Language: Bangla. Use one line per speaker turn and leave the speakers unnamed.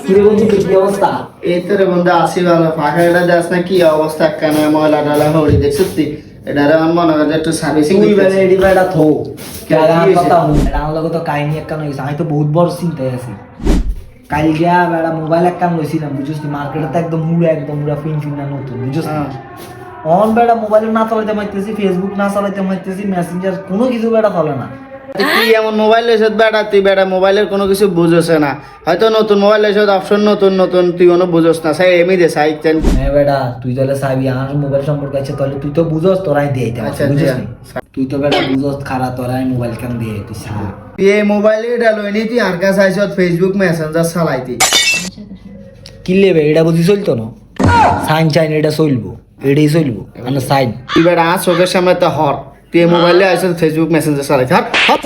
কি অবস্থা?
এই তো রে বন্ধু আছি ভালো। ফাঁকা এটা যাস না, কি অবস্থা কেন ময়লা টয়লা হরি দেখ সত্যি এটা আমার মনে হয় একটু সার্ভিসিং
তুই বেলা এডি বেলা থো কথা আমার লগে তো কাহিনী একখান হয়েছে। আমি তো বহুত বড় চিন্তায় আছি। কাল গিয়া বেড়া মোবাইল একখান লইছিলাম বুঝছিস, মার্কেটে তো একদম পুরা ফিন না নতুন বুঝছিস। অন বেড়া মোবাইল না চালাইতে পারতেছি, ফেসবুক না চালাইতে পারতেছি, মেসেঞ্জার কোনো কিছু বেড়া চলে না।
তুই এমন মোবাইল লেছ বেটা, তুই বেটা মোবাইলের কোনো কিছু বুঝোস না। হয়তো নতুন মোবাইল লেছ অপশন নতুন নতুন তুই কোনো বুঝোস না। সাই এমনি দে সাই চেন।
হ্যাঁ বেটা, তুই তাহলে চাবি আমার মোবাইল সম্পর্কে আছে, তাহলে তুই তো বুঝোস, তোরাই দিয়ে দিতে
আচ্ছা,
বুঝিস
আচ্ছা।
তুই তো বেটা বুঝোস খারাপ, তোরাই মোবাইল কেন দিয়ে তুই
তুই এই মোবাইলে এটা লইনি তুই আর কাছে আইস ফেসবুক মেসেঞ্জার চালাইতি
কি লেবে এটা বুঝি চলতো না। সাইন চাইন এটা চলবো, এটাই চলবো মানে সাইন।
তুই বেটা চোখের সামনে তো হর তুই এই মোবাইলে আইস ফেসবুক মেসেঞ্জার চালাইতি। হট হট